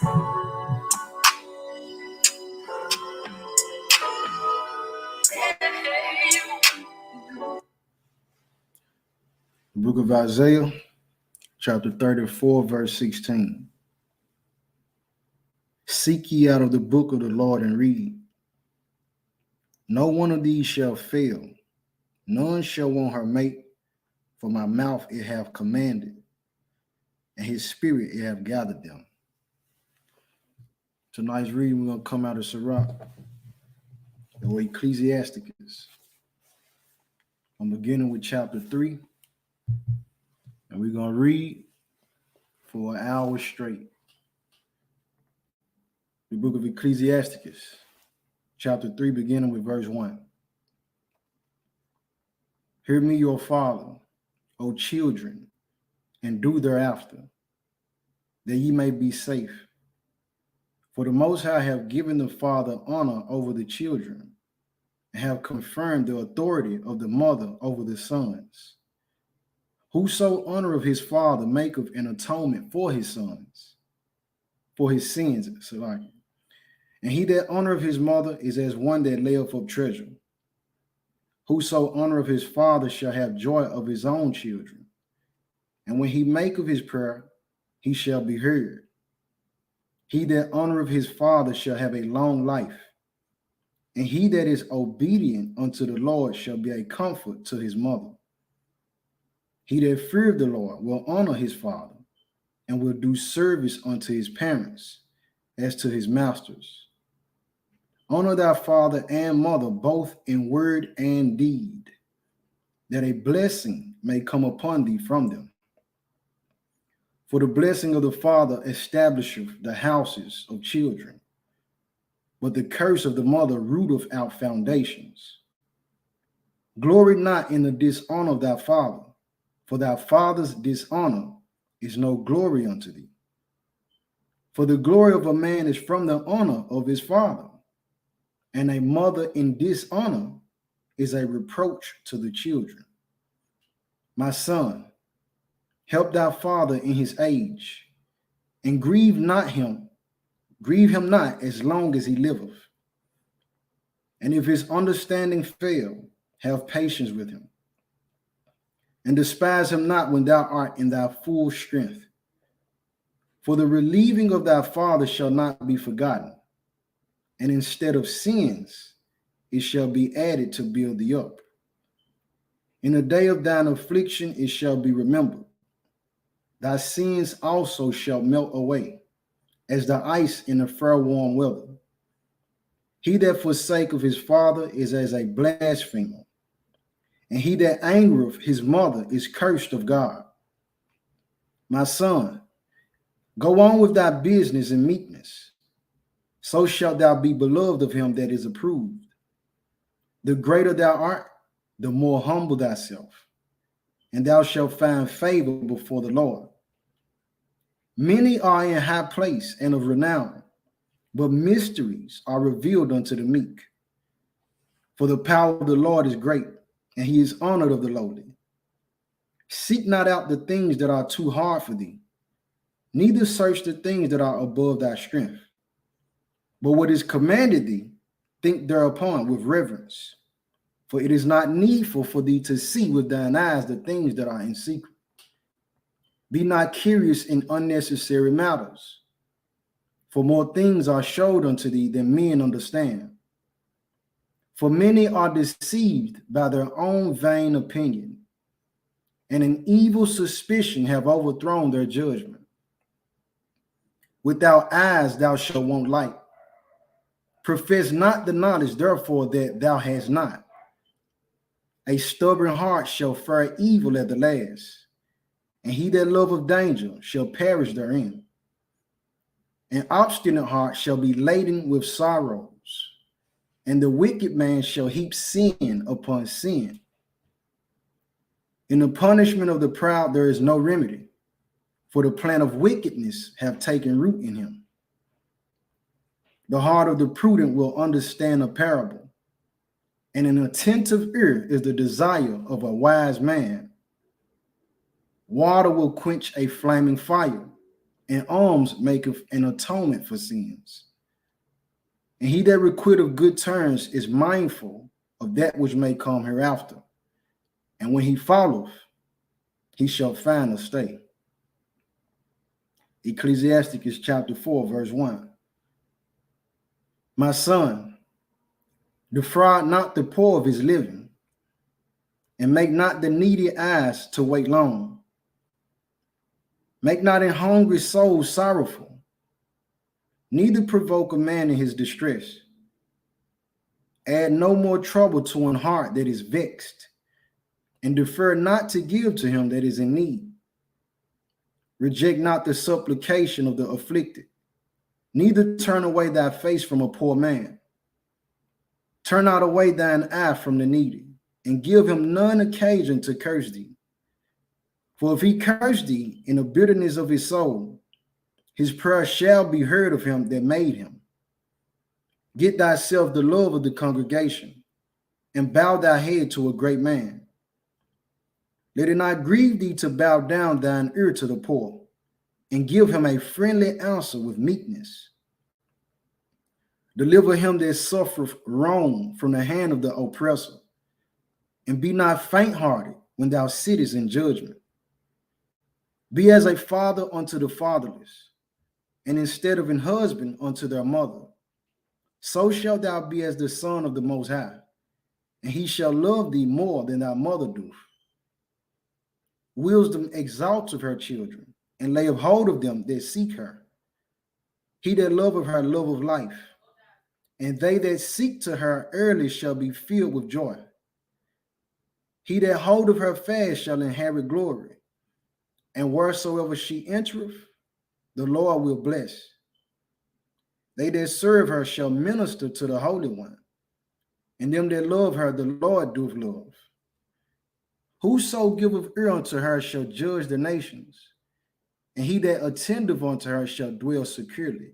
The book of Isaiah, chapter 34, verse 16. Seek ye out of the book of the Lord and read. No one of these shall fail. None shall want her mate, for my mouth it have commanded, and his spirit it have gathered them. Tonight's reading, we're going to come out of Sirach, or Ecclesiasticus. I'm beginning with chapter 3, and we're going to read for an hour straight. The book of Ecclesiasticus, chapter 3, beginning with verse 1. Hear me, your father, O children, and do thereafter, that ye may be safe. For the Most High have given the father honor over the children, and have confirmed the authority of the mother over the sons. Whoso honoreth his father maketh an atonement for his sons, for his sins, and he that honoreth his mother is as one that layeth up treasure. Whoso honoreth his father shall have joy of his own children, and when he maketh his prayer, he shall be heard. He that honoreth his father shall have a long life, and he that is obedient unto the Lord shall be a comfort to his mother. He that feareth the Lord will honor his father, and will do service unto his parents as to his masters. Honor thy father and mother both in word and deed, that a blessing may come upon thee from them. For the blessing of the father establisheth the houses of children, but the curse of the mother rooteth out foundations. Glory not in the dishonor of thy father, for thy father's dishonor is no glory unto thee. For the glory of a man is from the honor of his father, and a mother in dishonor is a reproach to the children. My son, help thy father in his age, and grieve him not as long as he liveth. And if his understanding fail, have patience with him. And despise him not when thou art in thy full strength. For the relieving of thy father shall not be forgotten, and instead of sins, it shall be added to build thee up. In the day of thine affliction it shall be remembered. Thy sins also shall melt away, as the ice in the fair warm weather. He that forsaketh his father is as a blasphemer, and he that angereth his mother is cursed of God. My son, go on with thy business in meekness, so shalt thou be beloved of him that is approved. The greater thou art, the more humble thyself, and thou shalt find favor before the Lord. Many are in high place and of renown, but mysteries are revealed unto the meek. For the power of the Lord is great, and he is honored of the lowly. Seek not out the things that are too hard for thee, neither search the things that are above thy strength. But what is commanded thee, think thereupon with reverence. For it is not needful for thee to see with thine eyes the things that are in secret. Be not curious in unnecessary matters, for more things are showed unto thee than men understand. For many are deceived by their own vain opinion, and an evil suspicion have overthrown their judgment. Without eyes thou shalt want light. Profess not the knowledge, therefore, that thou hast not. A stubborn heart shall fare evil at the last, and he that loveth danger shall perish therein. An obstinate heart shall be laden with sorrows, and the wicked man shall heap sin upon sin. In the punishment of the proud there is no remedy, for the plan of wickedness have taken root in him. The heart of the prudent will understand a parable, and an attentive ear is the desire of a wise man. Water will quench a flaming fire, and alms maketh an atonement for sins. And he that requiteth good turns is mindful of that which may come hereafter. And when he falleth, he shall find a stay. Ecclesiasticus chapter 4, verse 1. My son, defraud not the poor of his living, and make not the needy eyes to wait long. Make not an hungry soul sorrowful, neither provoke a man in his distress. Add no more trouble to an heart that is vexed, and defer not to give to him that is in need. Reject not the supplication of the afflicted, neither turn away thy face from a poor man. Turn not away thine eye from the needy, and give him none occasion to curse thee. For if he curse thee in the bitterness of his soul, his prayer shall be heard of him that made him. Get thyself the love of the congregation, and bow thy head to a great man. Let it not grieve thee to bow down thine ear to the poor, and give him a friendly answer with meekness. Deliver him that suffereth wrong from the hand of the oppressor, and be not faint-hearted when thou sittest in judgment. Be as a father unto the fatherless, and instead of an husband unto their mother. So shalt thou be as the son of the Most High, and he shall love thee more than thy mother doth. Wisdom exalteth her children, and layeth hold of them that seek her. He that loveth her loveth life, and they that seek to her early shall be filled with joy. He that holdeth her fast shall inherit glory, and wheresoever she entereth, the Lord will bless. They that serve her shall minister to the Holy One, and them that love her the Lord doth love. Whoso giveth ear unto her shall judge the nations, and he that attendeth unto her shall dwell securely.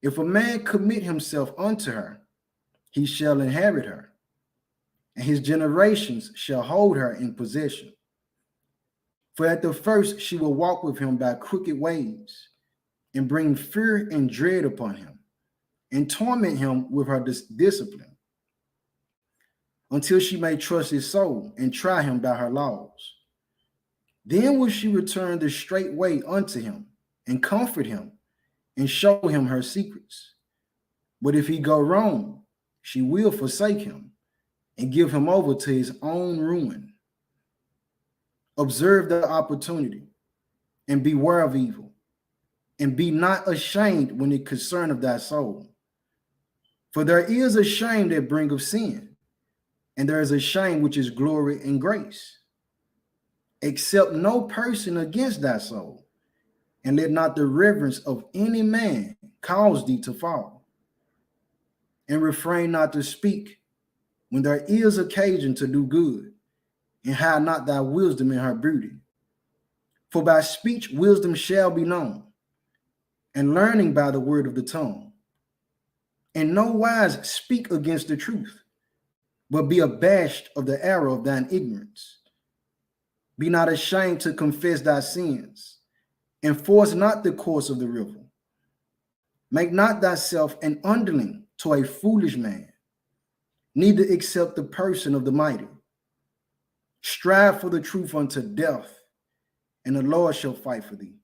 If a man commit himself unto her, he shall inherit her, and his generations shall hold her in possession. For at the first she will walk with him by crooked ways, and bring fear and dread upon him, and torment him with her discipline, until she may trust his soul and try him by her laws. Then will she return the straight way unto him, and comfort him, and show him her secrets. But if he go wrong, she will forsake him, and give him over to his own ruin. Observe the opportunity, and beware of evil, and be not ashamed when it concerneth thy soul. For there is a shame that bringeth sin, and there is a shame which is glory and grace. Accept no person against thy soul, and let not the reverence of any man cause thee to fall. And refrain not to speak when there is occasion to do good, and hide not thy wisdom in her beauty. For by speech wisdom shall be known, and learning by the word of the tongue. And no wise speak against the truth, but be abashed of the error of thine ignorance. Be not ashamed to confess thy sins, and force not the course of the river. Make not thyself an underling to a foolish man, neither accept the person of the mighty. Strive for the truth unto death, and the Lord shall fight for thee.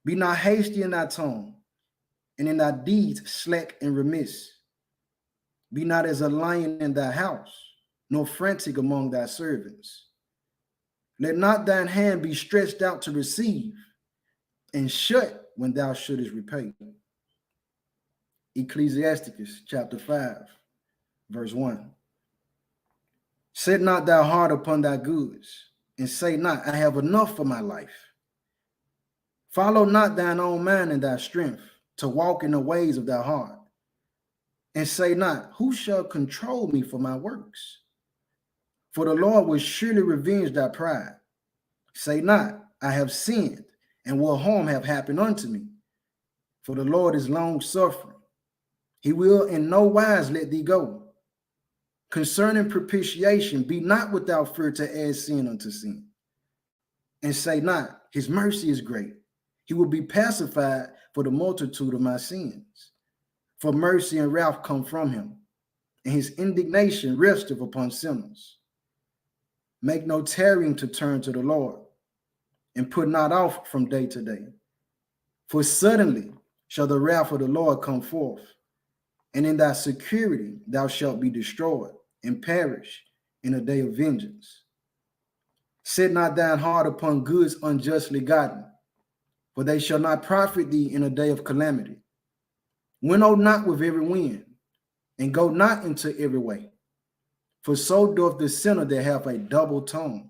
Be not hasty in thy tongue, and in thy deeds slack and remiss. Be not as a lion in thy house, nor frantic among thy servants. Let not thine hand be stretched out to receive, and shut when thou shouldest repay. Ecclesiasticus chapter 5, verse 1. Set not thy heart upon thy goods, and say not, I have enough for my life. Follow not thine own mind and thy strength, to walk in the ways of thy heart. And say not, who shall control me for my works? For the Lord will surely revenge thy pride. Say not, I have sinned, and what harm have happened unto me? For the Lord is long-suffering. He will in no wise let thee go. Concerning propitiation, be not without fear to add sin unto sin. And say not, his mercy is great, He will be pacified for the multitude of my sins. For mercy and wrath come from him, and his indignation resteth upon sinners. Make no tarrying to turn to the Lord, and put not off from day to day. For suddenly shall the wrath of the Lord come forth, and in thy security thou shalt be destroyed and perish in a day of vengeance. Set not thine heart upon goods unjustly gotten, for they shall not profit thee in a day of calamity. Winnow not with every wind, and go not into every way. For so doth the sinner that hath a double tongue.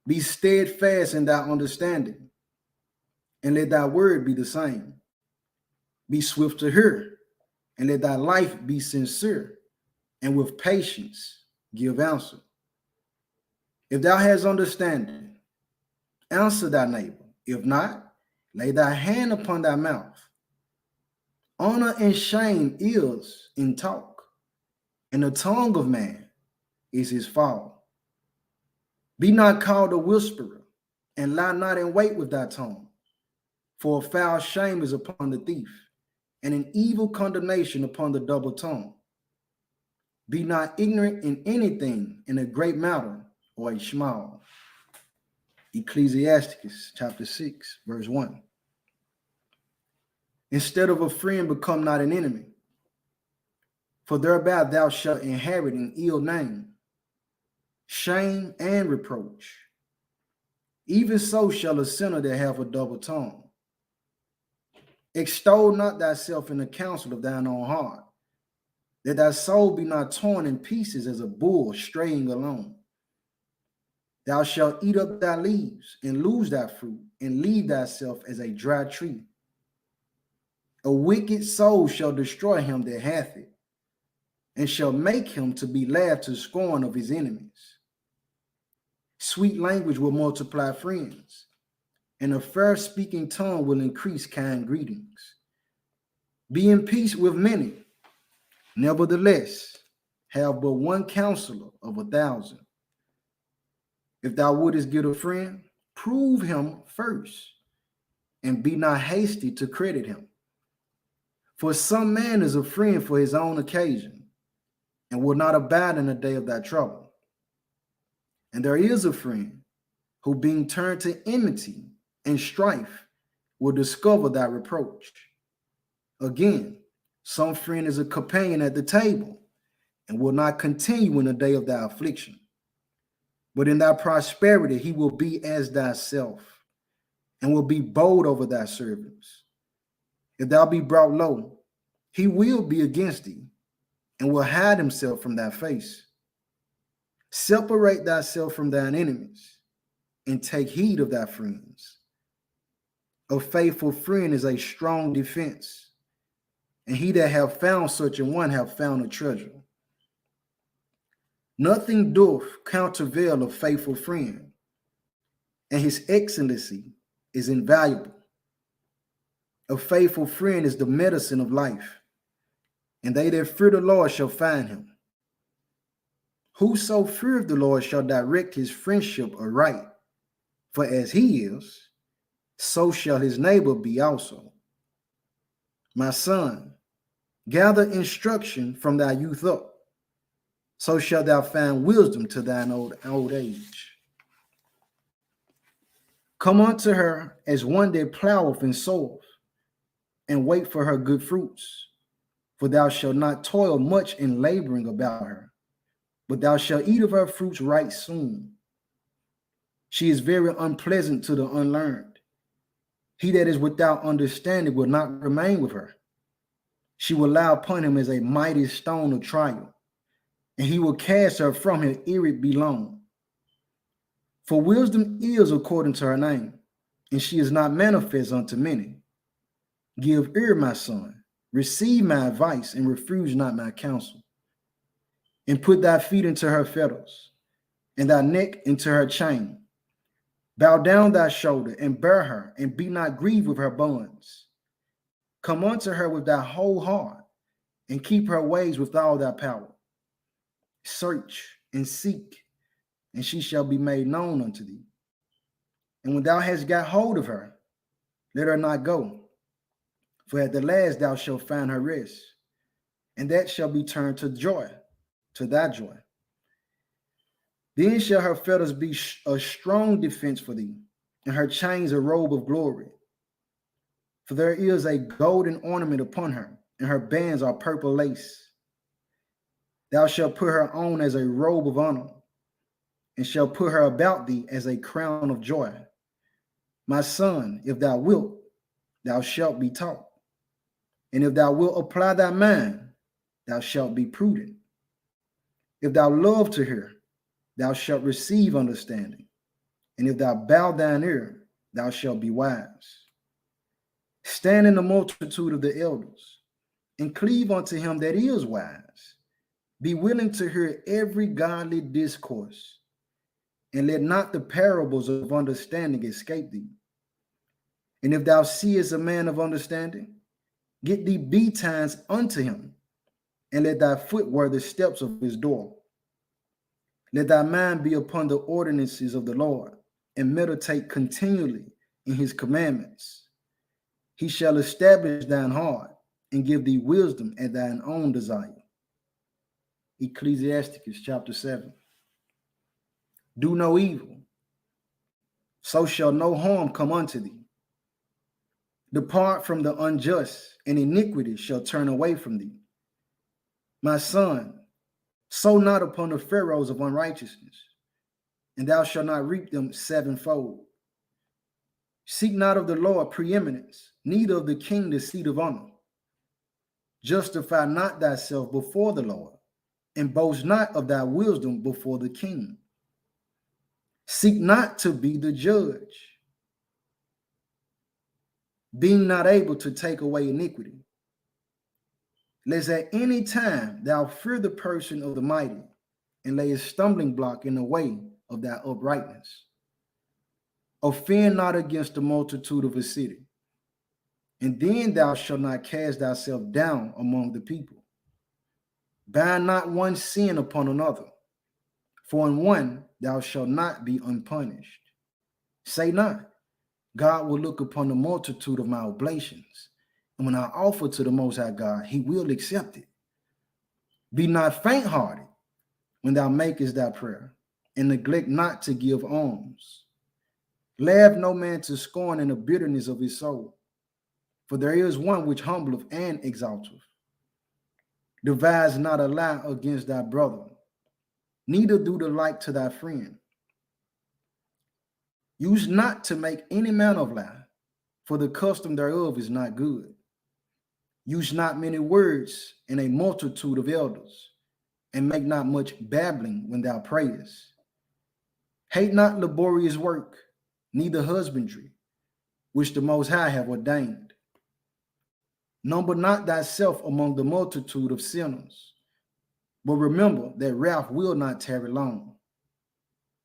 Be steadfast in thy understanding, and let thy word be the same. Be swift to hear, and let thy life be sincere, and with patience give answer. If thou hast understanding, answer thy neighbor. If not, lay thy hand upon thy mouth. Honor and shame is in talk, and the tongue of man is his fall. Be not called a whisperer, and lie not in wait with thy tongue. For a foul shame is upon the thief, and an evil condemnation upon the double tongue. Be not ignorant in anything, in a great matter or a small. Ecclesiasticus chapter 6, verse 1. Instead of a friend, become not an enemy, for thereby thou shalt inherit an ill name, shame, and reproach. Even so shall a sinner that have a double tongue. Extol not thyself in the counsel of thine own heart, that thy soul be not torn in pieces as a bull straying alone. Thou shalt eat up thy leaves, and lose thy fruit, and leave thyself as a dry tree. A wicked soul shall destroy him that hath it, and shall make him to be laughed to scorn of his enemies. Sweet language will multiply friends, and a fair speaking tongue will increase kind greetings. Be in peace with many, nevertheless, have but one counselor of 1,000. If thou wouldest get a friend, prove him first, and be not hasty to credit him. For some man is a friend for his own occasion, and will not abide in the day of thy trouble. And there is a friend who, being turned to enmity and strife, will discover thy reproach. Again, some friend is a companion at the table, and will not continue in the day of thy affliction. But in thy prosperity he will be as thyself, and will be bold over thy servants. If thou be brought low, he will be against thee, and will hide himself from thy face. Separate thyself from thine enemies, and take heed of thy friends. A faithful friend is a strong defense, and he that hath found such a one hath found a treasure. Nothing doth countervail a faithful friend, and his excellency is invaluable. A faithful friend is the medicine of life, and they that fear the Lord shall find him. Whoso feareth the Lord shall direct his friendship aright, for as he is, so shall his neighbor be also. My son, gather instruction from thy youth up, so shalt thou find wisdom to thine old age. Come unto her as one that ploweth and soweth, and wait for her good fruits. For thou shalt not toil much in laboring about her, but thou shalt eat of her fruits right soon. She is very unpleasant to the unlearned. He that is without understanding will not remain with her. She will lie upon him as a mighty stone of trial, and he will cast her from him ere it be long. For wisdom is according to her name, and she is not manifest unto many. Give ear, my son, receive my advice, and refuse not my counsel. And put thy feet into her fetters, and thy neck into her chain. Bow down thy shoulder, and bear her, and be not grieved with her bonds. Come unto her with thy whole heart, and keep her ways with all thy power. Search and seek, and she shall be made known unto thee. And when thou hast got hold of her, Let her not go, for at the last thou shalt find her rest, and that shall be turned to joy, to thy joy. Then shall her fetters be a strong defense for thee, and her chains a robe of glory. For there is a golden ornament upon her, and her bands are purple lace. Thou shalt put her on as a robe of honor, and shalt put her about thee as a crown of joy. My son, if thou wilt, thou shalt be taught. And if thou wilt apply thy mind, thou shalt be prudent. If thou love to hear, thou shalt receive understanding. And if thou bow thine ear, thou shalt be wise. Stand in the multitude of the elders, and cleave unto him that is wise. Be willing to hear every godly discourse, and let not the parables of understanding escape thee. And if thou seest a man of understanding, get thee betimes unto him, and let thy foot wear the steps of his door. Let thy mind be upon the ordinances of the Lord, and meditate continually in his commandments. He shall establish thine heart, and give thee wisdom at thine own desire. Ecclesiasticus chapter 7. Do no evil, so shall no harm come unto thee. Depart from the unjust, and iniquity shall turn away from thee. My son, sow not upon the furrows of unrighteousness, and thou shalt not reap them sevenfold. Seek not of the Lord preeminence, neither of the king the seat of honor. Justify not thyself before the Lord, and boast not of thy wisdom before the king. Seek not to be the judge, being not able to take away iniquity. Lest at any time thou fear the person of the mighty, and lay a stumbling block in the way of thy uprightness. Offend not against the multitude of a city, and then thou shalt not cast thyself down among the people. Bind not one sin upon another, for in one thou shalt not be unpunished. Say not, God will look upon the multitude of my oblations, and when I offer to the Most High God, he will accept it. Be not faint-hearted when thou makest thy prayer, and neglect not to give alms. Laugh no man to scorn in the bitterness of his soul, for there is one which humbleth and exalteth. Devise not a lie against thy brother, neither do the like to thy friend. Use not to make any manner of lie, for the custom thereof is not good. Use not many words in a multitude of elders, and make not much babbling when thou prayest. Hate not laborious work, neither husbandry, which the Most High have ordained. Number not thyself among the multitude of sinners, but remember that wrath will not tarry long.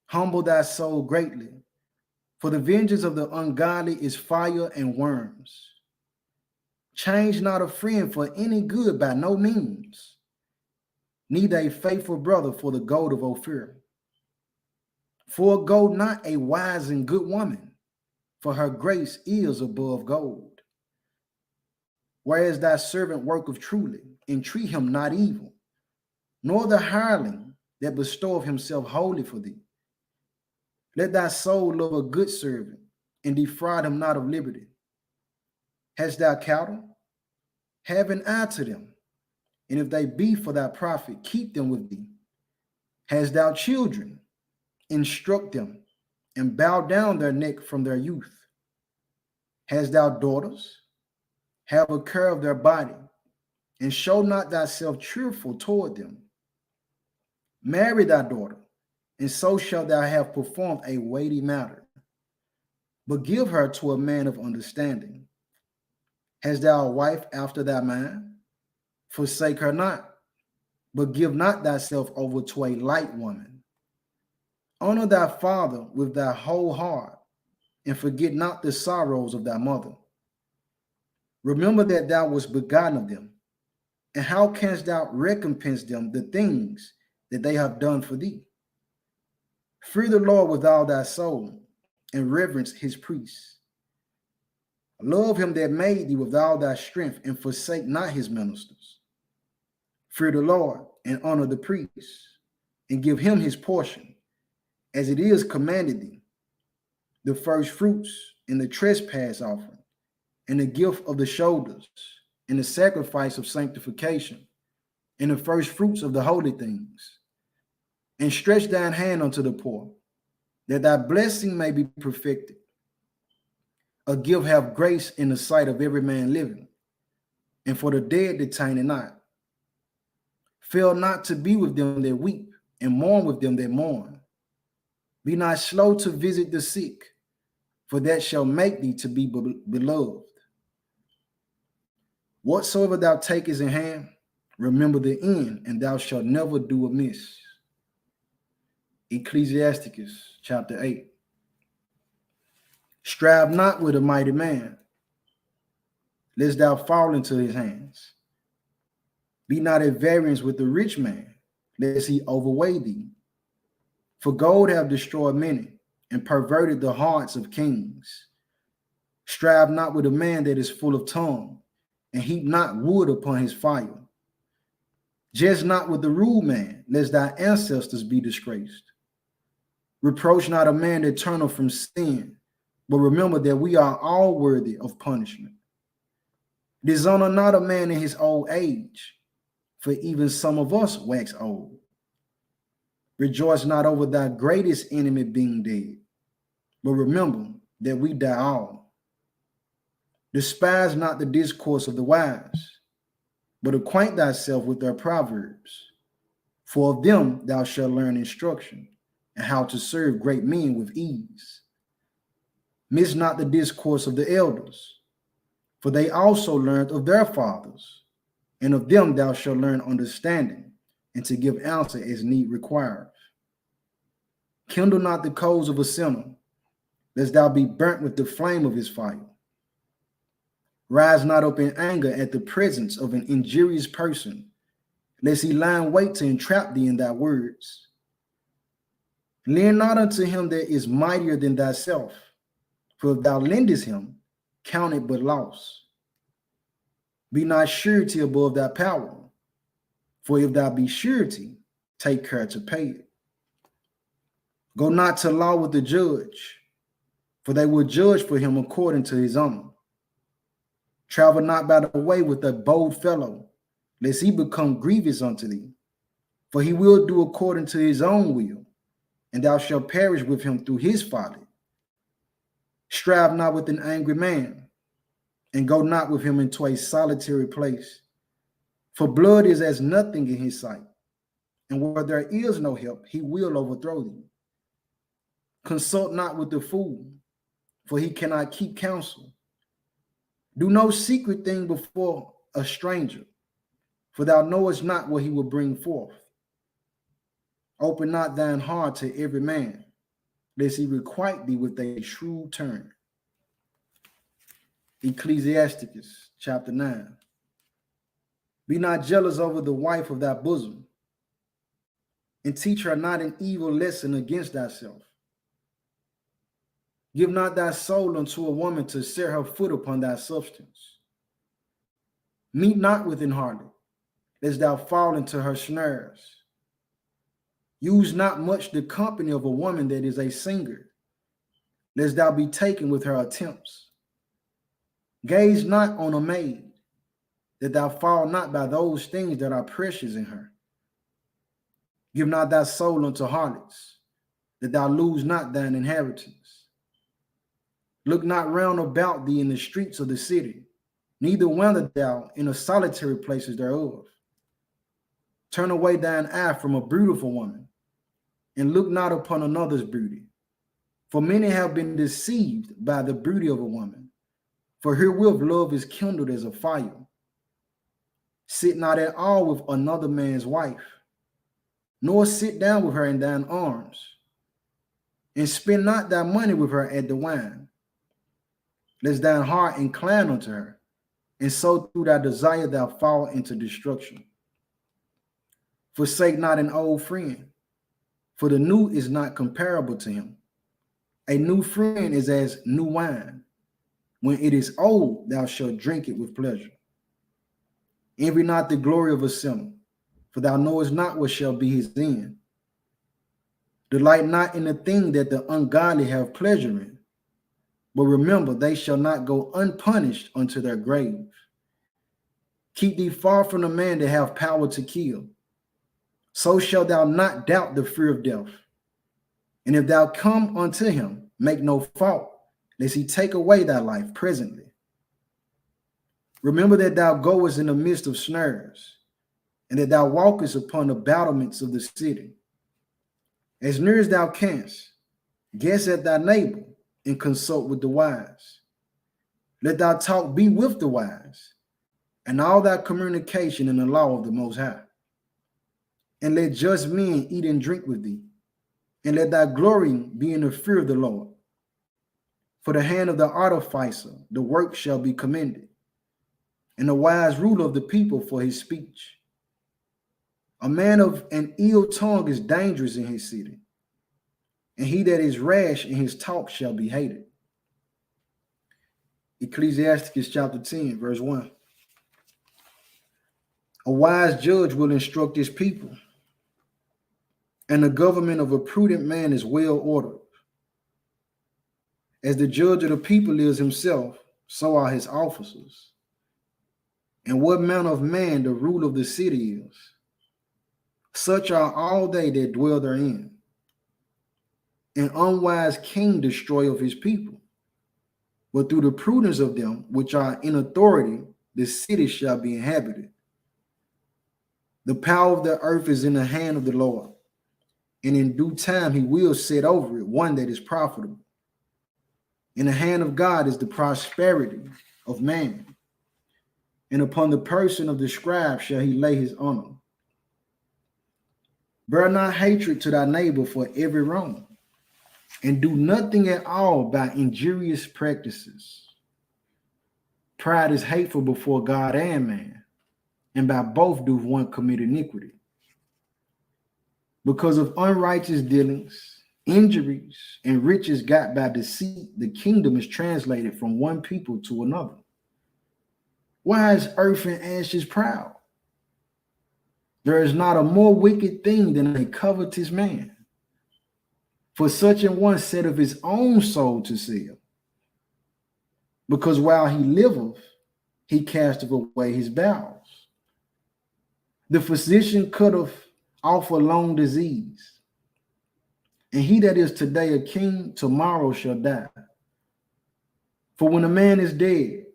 Humble thy soul greatly, for the vengeance of the ungodly is fire and worms. Change not a friend for any good by no means, neither a faithful brother for the gold of Ophir. Forego not a wise and good woman, for her grace is above gold. Whereas thy servant worketh truly, entreat him not evil, nor the hireling that bestoweth himself wholly for thee. Let thy soul love a good servant, and defraud him not of liberty. Hast thou cattle? Have an eye to them, and if they be for thy profit, keep them with thee. Hast thou children? Instruct them, and bow down their neck from their youth. Hast thou daughters? Have a care of their body, and show not thyself cheerful toward them. Marry thy daughter, and so shalt thou have performed a weighty matter. But give her to a man of understanding. Hast thou a wife after thy mind? Forsake her not, but give not thyself over to a light woman. Honor thy father with thy whole heart, and forget not the sorrows of thy mother. Remember that thou wast begotten of them, and how canst thou recompense them the things that they have done for thee? Fear the Lord with all thy soul, and reverence his priests. Love him that made thee with all thy strength, and forsake not his ministers. Fear the Lord and honor the priest, and give him his portion, as it is commanded thee, the first fruits and the trespass offering, and the gift of the shoulders, and the sacrifice of sanctification, and the first fruits of the holy things. And stretch thine hand unto the poor, that thy blessing may be perfected. A gift have grace in the sight of every man living, and for the dead detain it not. Fail not to be with them that weep, and mourn with them that mourn. Be not slow to visit the sick, for that shall make thee to be beloved. Whatsoever thou takest in hand, remember the end, and thou shalt never do amiss. Ecclesiasticus chapter 8. Strive not with a mighty man, lest thou fall into his hands. Be not at variance with the rich man, lest he overweigh thee. For gold have destroyed many, and perverted the hearts of kings. Strive not with a man that is full of tongue, and heap not wood upon his fire. Jest not with the rude man, lest thy ancestors be disgraced. Reproach not a man that turneth from sin, but remember that we are all worthy of punishment. Dishonor not a man in his old age, for even some of us wax old. Rejoice not over thy greatest enemy being dead, but remember that we die all. Despise not the discourse of the wise, but acquaint thyself with their proverbs. For of them thou shalt learn instruction, and how to serve great men with ease. Miss not the discourse of the elders, for they also learned of their fathers, and of them thou shalt learn understanding, and to give answer as need requires. Kindle not the coals of a sinner, lest thou be burnt with the flame of his fire. Rise not up in anger at the presence of an injurious person, lest he lie in wait to entrap thee in thy words. Lend not unto him that is mightier than thyself, for if thou lendest him, count it but loss. Be not surety above thy power, for if thou be surety, take care to pay it. Go not to law with the judge, for they will judge for him according to his own. Travel not by the way with a bold fellow, lest he become grievous unto thee, for he will do according to his own will, and thou shalt perish with him through his folly. Strive not with an angry man, and go not with him into a solitary place, for blood is as nothing in his sight, and where there is no help, he will overthrow thee. Consult not with the fool, for he cannot keep counsel. Do no secret thing before a stranger, for thou knowest not what he will bring forth. Open not thine heart to every man, lest he requite thee with a shrewd turn. Ecclesiasticus chapter 9. Be not jealous over the wife of thy bosom, and teach her not an evil lesson against thyself. Give not thy soul unto a woman to set her foot upon thy substance. Meet not with an harlot, lest thou fall into her snares. Use not much the company of a woman that is a singer, lest thou be taken with her attempts. Gaze not on a maid, that thou fall not by those things that are precious in her. Give not thy soul unto harlots, that thou lose not thine inheritance. Look not round about thee in the streets of the city, neither wander thou in the solitary places thereof. Turn away thine eye from a beautiful woman, and look not upon another's beauty. For many have been deceived by the beauty of a woman, for herewith love is kindled as a fire. Sit not at all with another man's wife, nor sit down with her in thine arms, and spend not thy money with her at the wine, lest thine heart incline unto her, and so through thy desire thou fall into destruction. Forsake not an old friend, for the new is not comparable to him. A new friend is as new wine, When it is old, thou shalt drink it with pleasure. Envy not the glory of a sinner, for thou knowest not what shall be his end. Delight not in the thing that the ungodly have pleasure in, but remember they shall not go unpunished unto their grave. Keep thee far from the man that have power to kill. So shalt thou not doubt the fear of death. And if thou come unto him, make no fault, lest he take away thy life presently. Remember that thou goest in the midst of snares, and that thou walkest upon the battlements of the city. As near as thou canst, guess at thy neighbor, and consult with the wise. Let thy talk be with the wise, and all thy communication in the law of the Most High. And let just men eat and drink with thee, and let thy glorying be in the fear of the Lord. For the hand of the artificer, the work shall be commended, and the wise ruler of the people for his speech. A man of an ill tongue is dangerous in his city, and he that is rash in his talk shall be hated. Ecclesiastes chapter 10, verse 1. A wise judge will instruct his people, and the government of a prudent man is well ordered. As the judge of the people is himself, so are his officers. And what manner of man the rule of the city is, such are all they that dwell therein. An unwise king destroy of his people, but through the prudence of them which are in authority, the city shall be inhabited. The power of the earth is in the hand of the Lord, and in due time he will set over it one that is profitable. In the hand of God is the prosperity of man, and upon the person of the scribe shall he lay his honor. Bear not hatred to thy neighbor for every wrong, and do nothing at all by injurious practices. Pride is hateful before God and man, and by both do one commit iniquity. Because of unrighteous dealings, injuries, and riches got by deceit, the kingdom is translated from one people to another. Why is earth and ashes proud? There is not a more wicked thing than a covetous man. For such an one setteth his own soul to sell. Because while he liveth, he casteth away his bowels. The physician cutteth off a long disease. And he that is today a king, tomorrow shall die. For when a man is dead,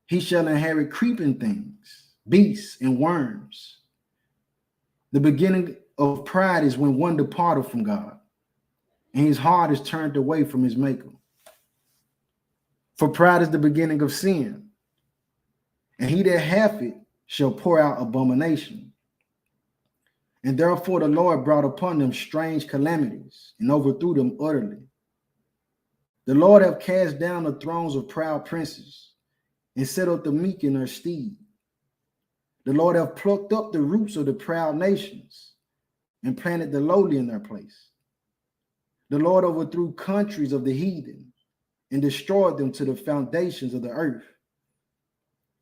he shall inherit creeping things, beasts, and worms. The beginning of pride is when one departed from God, and his heart is turned away from his maker. For pride is the beginning of sin, and he that hath it shall pour out abomination. And therefore the Lord brought upon them strange calamities, and overthrew them utterly. The Lord hath cast down the thrones of proud princes, and set up the meek in their stead. The Lord hath plucked up the roots of the proud nations, and planted the lowly in their place. The Lord overthrew countries of the heathen, and destroyed them to the foundations of the earth.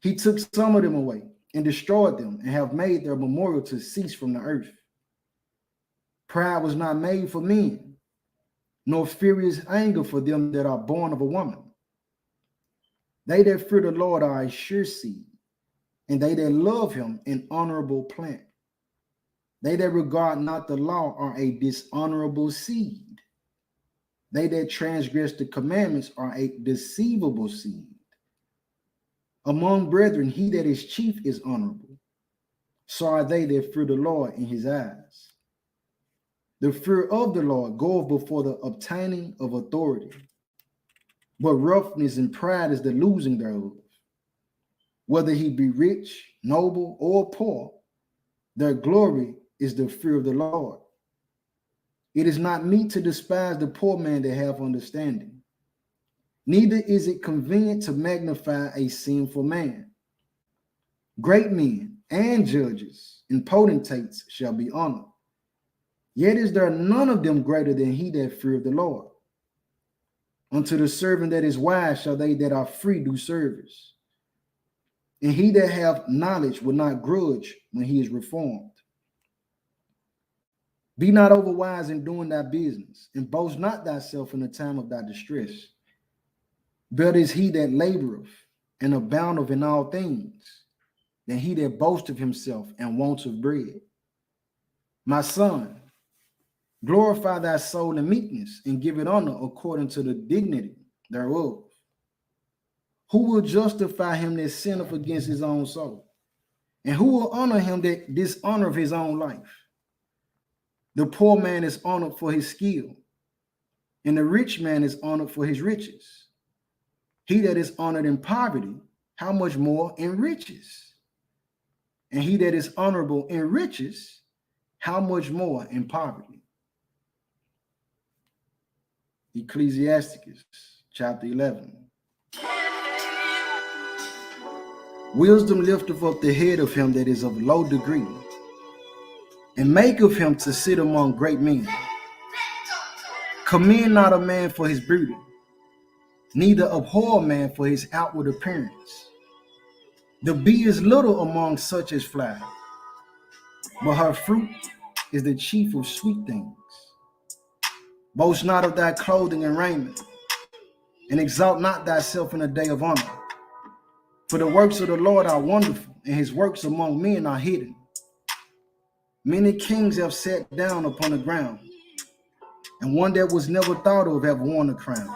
He took some of them away, and destroyed them, and have made their memorial to cease from the earth. Pride was not made for men, nor furious anger for them that are born of a woman. They that fear the Lord are a sure seed, and they that love him an honorable plant. They that regard not the law are a dishonorable seed. They that transgress the commandments are a deceivable seed. Among brethren, he that is chief is honorable. So are they that fear the Lord in his eyes. The fear of the Lord goeth before the obtaining of authority, but roughness and pride is the losing thereof. Whether he be rich, noble, or poor, their glory is the fear of the Lord. It is not meet to despise the poor man that have understanding, neither is it convenient to magnify a sinful man. Great men and judges and potentates shall be honored, yet is there none of them greater than he that feareth the Lord. Unto the servant that is wise shall they that are free do service. And he that hath knowledge will not grudge when he is reformed. Be not overwise in doing thy business, and boast not thyself in the time of thy distress. Better is he that laboreth and aboundeth in all things, than he that boasteth himself and wants of bread. My son, glorify thy soul in meekness, and give it honor according to the dignity thereof. Who will justify him that sinneth against his own soul? And who will honor him that dishonoreth his own life? The poor man is honored for his skill, and the rich man is honored for his riches. He that is honored in poverty, how much more in riches? And he that is honorable in riches, how much more in poverty? Ecclesiasticus chapter 11. Wisdom lifteth up the head of him that is of low degree, and maketh him to sit among great men. Commend not a man for his beauty, neither abhor a man for his outward appearance. The bee is little among such as fly, but her fruit is the chief of sweet things. Boast not of thy clothing and raiment, and exalt not thyself in a day of honor. For the works of the Lord are wonderful, and his works among men are hidden. Many kings have sat down upon the ground, and one that was never thought of have worn a crown.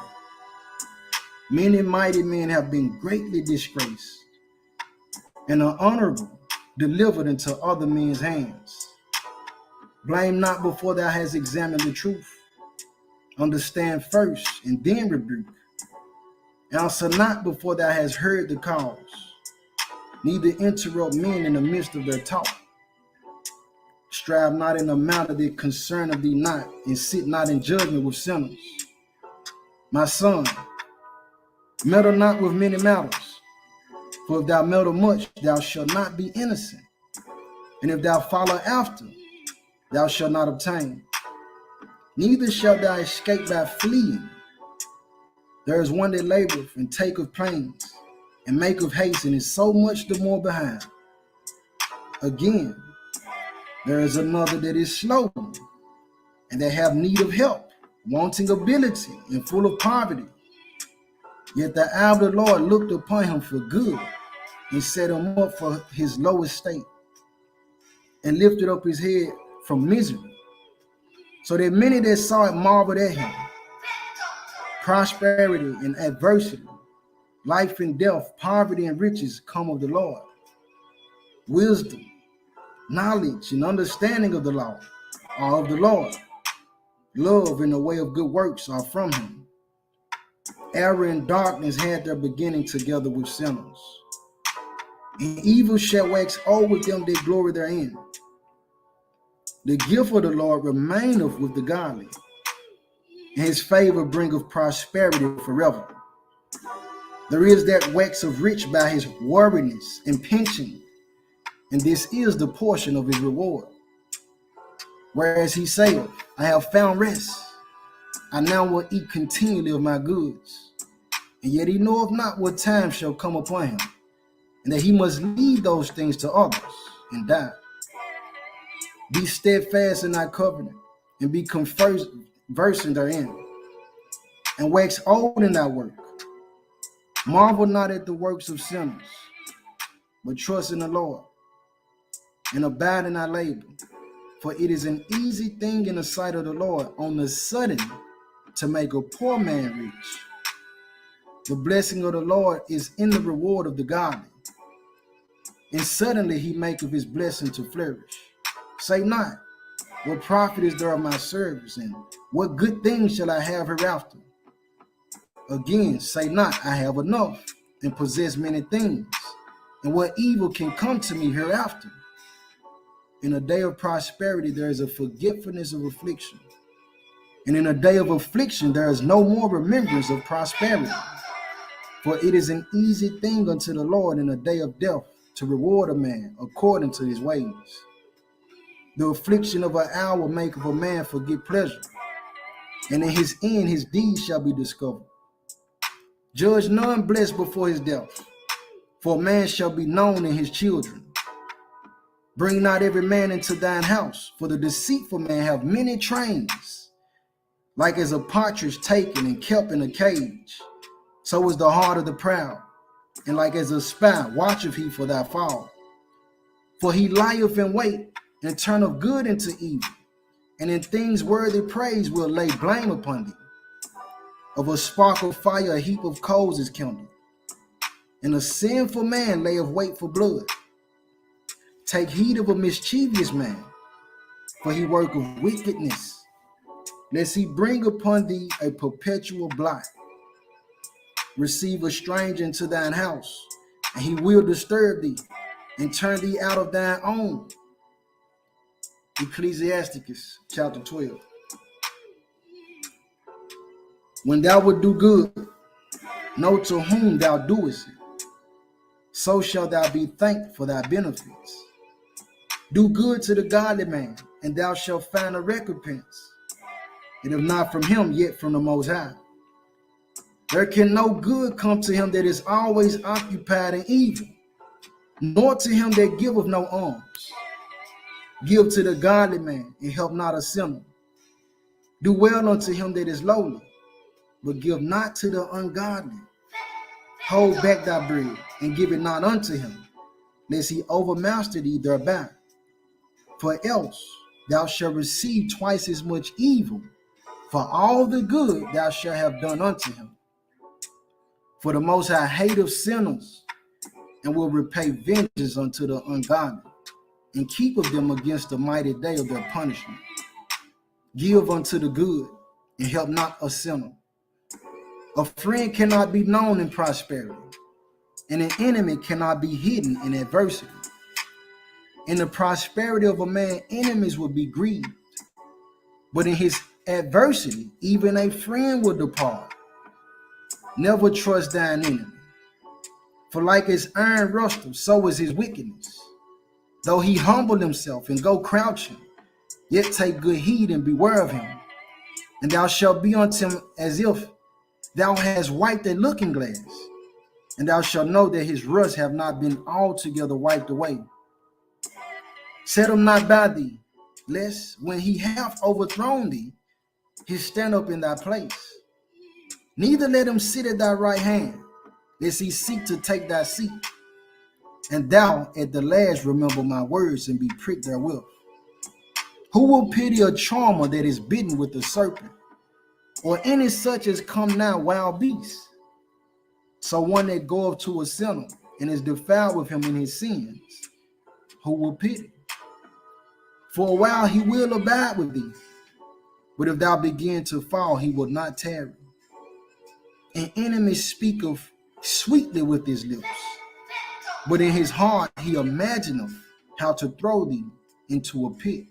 Many mighty men have been greatly disgraced, and are honorable delivered into other men's hands. Blame not before thou hast examined the truth. Understand first, and then rebuke. Answer not before thou hast heard the cause. Neither interrupt men in the midst of their talk. Strive not in a matter that concerneth thee not, and sit not in judgment with sinners. My son, meddle not with many matters, for if thou meddle much, thou shalt not be innocent. And if thou follow after, thou shalt not obtain. Neither shalt thou escape by fleeing. There is one that laboreth and taketh pains, and maketh haste, and is so much the more behind. Again, there is another that is slow, and that have need of help, wanting ability, and full of poverty. Yet the eye of the Lord looked upon him for good, and set him up for his low estate, and lifted up his head from misery, so that many that saw it marveled at him. Prosperity and adversity, life and death, poverty and riches come of the Lord. Wisdom, knowledge, and understanding of the law are of the Lord. Love and the way of good works are from him. Error and darkness had their beginning together with sinners, and evil shall wax old with them that glory therein. The gift of the Lord remaineth with the godly, and his favor bringeth prosperity forever. There is that waxeth rich by his worriness and pinching, and this is the portion of his reward. Whereas he saith, I have found rest, I now will eat continually of my goods. And yet he knoweth not what time shall come upon him, and that he must leave those things to others and die. Be steadfast in thy covenant, and be conversant therein, and wax old in thy work. Marvel not at the works of sinners, but trust in the Lord, and abide in thy labor. For it is an easy thing in the sight of the Lord on the sudden to make a poor man rich. The blessing of the Lord is in the reward of the godly, and suddenly he maketh his blessing to flourish. Say not, what profit is there of my service, and what good things shall I have hereafter? Again, say not, I have enough, and possess many things, and what evil can come to me hereafter? In a day of prosperity, there is a forgetfulness of affliction, and in a day of affliction, there is no more remembrance of prosperity. For it is an easy thing unto the Lord in a day of death to reward a man according to his ways. The affliction of an hour maketh a man forget pleasure, and in his end his deeds shall be discovered. Judge none blessed before his death, for man shall be known in his children. Bring not every man into thine house, for the deceitful man have many trains. Like as a partridge taken and kept in a cage, so is the heart of the proud. And like as a spy watcheth he for thy fall. For he lieth in wait, and turneth good into evil, and in things worthy praise will lay blame upon thee. Of a spark of fire a heap of coals is kindled, and a sinful man layeth wait for blood. Take heed of a mischievous man, for he worketh wickedness, lest he bring upon thee a perpetual blot. Receive a stranger into thine house, and he will disturb thee, and turn thee out of thine own. Ecclesiasticus chapter 12. When thou wilt do good, know to whom thou doest it, so shalt thou be thanked for thy benefits. Do good to the godly man, and thou shalt find a recompense, and if not from him, yet from the Most High. There can no good come to him that is always occupied in evil, nor to him that giveth no alms. Give to the godly man, and help not a sinner. Do well unto him that is lowly, but give not to the ungodly. Hold back thy bread, and give it not unto him, lest he overmaster thee thereby. For else thou shalt receive twice as much evil for all the good thou shalt have done unto him. For the Most High hateth sinners, and will repay vengeance unto the ungodly, and keepeth them against the mighty day of their punishment. Give unto the good, and help not a sinner. A friend cannot be known in prosperity, and an enemy cannot be hidden in adversity. In the prosperity of a man, enemies will be grieved, but in his adversity, even a friend will depart. Never trust thine enemy, for like as iron rusteth, so is his wickedness. Though he humble himself and go crouching, yet take good heed and beware of him. And thou shalt be unto him as if thou hast wiped a looking glass, and thou shalt know that his rust have not been altogether wiped away. Set him not by thee, lest when he hath overthrown thee, he stand up in thy place. Neither let him sit at thy right hand, lest he seek to take thy seat. And thou at the last remember my words and be pricked therewith. Who will pity a charmer that is bitten with a serpent, or any such as come now wild beasts? So one that goeth to a sinner and is defiled with him in his sins, who will pity? For a while he will abide with thee, but if thou begin to fall, he will not tarry. An enemy speaketh sweetly with his lips, but in his heart he imagineth how to throw thee into a pit.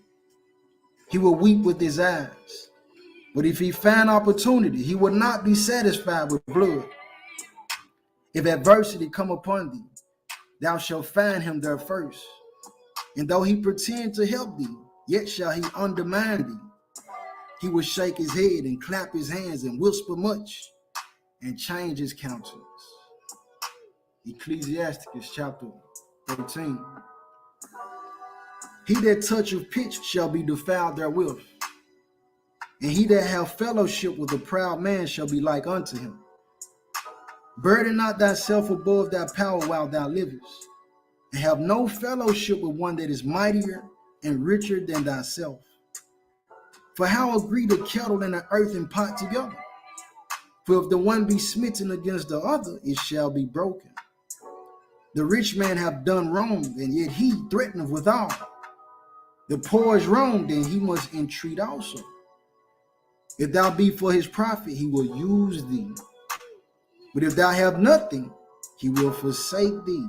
He will weep with his eyes, but if he find opportunity, he will not be satisfied with blood. If adversity come upon thee, thou shalt find him there first. And though he pretend to help thee, yet shall he undermine thee. He will shake his head and clap his hands and whisper much, and change his countenance. Ecclesiasticus chapter 13. He that toucheth pitch shall be defiled therewith, and he that hath fellowship with a proud man shall be like unto him. Burden not thyself above thy power while thou livest, and have no fellowship with one that is mightier and richer than thyself. For how agree the kettle and the earthen pot together? For if the one be smitten against the other, it shall be broken. The rich man hath done wrong, and yet he threateneth withal. The poor is wronged, and he must entreat also. If thou be for his profit, he will use thee. But if thou have nothing, he will forsake thee.